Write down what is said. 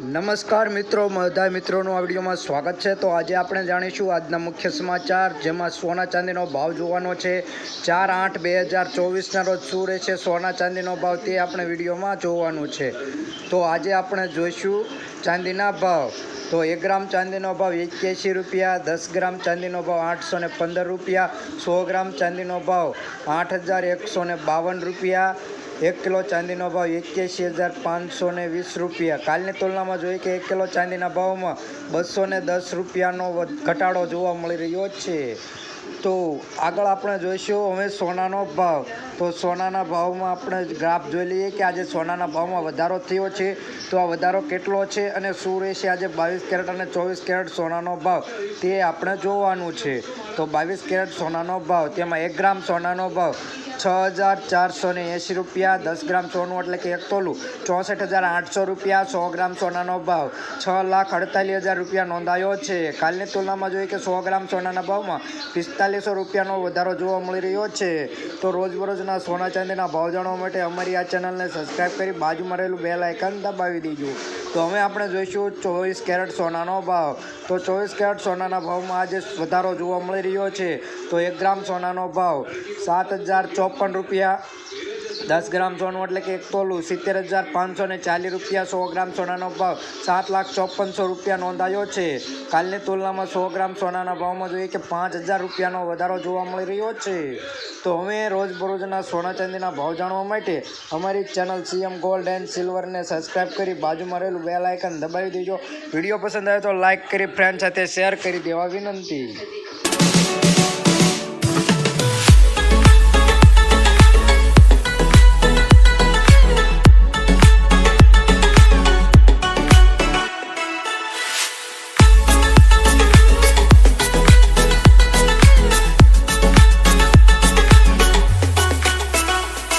નમસ્કાર મિત્રો, બધા મિત્રોનું આ વિડીયોમાં સ્વાગત છે। તો આજે આપણે જાણીશું આજના મુખ્ય સમાચાર, જેમાં સોના ચાંદીનો ભાવ જોવાનો છે। 4/8/2024ના રોજ શું રહેશે સોના ચાંદીનો ભાવ, તે આપણે વિડીયોમાં જોવાનું છે। તો આજે આપણે જોઈશું ચાંદીના ભાવ। તો 1 ગ્રામ ચાંદીનો ભાવ 81 રૂપિયા, 10 ગ્રામ ચાંદીનો ભાવ 815 રૂપિયા, 100 ગ્રામ ચાંદીનો ભાવ 8152 રૂપિયા, 1 કિલો ચાંદીનો ભાવ 81,520 રૂપિયા। કાલની તુલનામાં જોઈએ કે 1 કિલો ચાંદીના ભાવમાં 210 રૂપિયાનો ઘટાડો જોવા મળી રહ્યો છે। તો આગળ આપણે જોઈશું હવે સોનાનો ભાવ। તો સોનાના ભાવમાં આપણે ગ્રાફ જોઈ લઈએ કે આજે સોનાના ભાવમાં વધારો થયો છે। તો આ વધારો કેટલો છે અને શું રહેશે આજે 22 કેરેટ અને 24 કેરેટ સોનાનો ભાવ, તે આપણે જોવાનું છે। તો 22 કેરેટ સોનાનો ભાવ, તેમાં 1 ગ્રામ સોનાનો ભાવ 6,480 રૂપિયા, 10 ગ્રામ સોનું એટલે કે 1 તોલું 64,800 રૂપિયા, 100 ગ્રામ સોનાનો ભાવ 6,48,000 રૂપિયા નોંધાયો છે। કાલની તુલનામાં જોઈએ કે 100 ગ્રામ સોનાના ભાવમાં 4500 રૂપિયાનો વધારો જોવા મળી રહ્યો છે। તો રોજબરોજના સોના ચાંદીના ભાવ જાણવા માટે અમારી આ ચેનલને સબસ્ક્રાઈબ કરી બાજુમાં રહેલું બેલ આઇકન દબાવી દેજો। તો હવે આપણે જોઈશું 24 કેરેટ સોનાનો ભાવ। તો 24 કેરેટ સોનાના ભાવમાં આજે વધારો જોવા મળી રહ્યો છે। તો 1 ગ્રામ સોનાનો ભાવ 7,054 રૂપિયા, 10 ગ્રામ સોનું એટલે કે 1 તોલું 70,540 રૂપિયા, 100 ગ્રામ સોનાનો ભાવ 7,54,000 રૂપિયા નોંધાયો છે। કાલની તુલનામાં 100 ગ્રામ સોનાના ભાવમાં જોઈએ કે 5,000 રૂપિયાનો વધારો જોવા મળી રહ્યો છે। તો હવે રોજબરોજના સોના ચાંદીના ભાવ જાણવા માટે અમારી ચેનલ CM ગોલ્ડ એન્ડ સિલ્વરને સબસ્ક્રાઈબ કરી બાજુમાં રહેલું બેલ આઇકન દબાવી દેજો। વિડીયો પસંદ આવે તો લાઇક કરી ફ્રેન્ડ સાથે શેર કરી દેવા વિનંતી।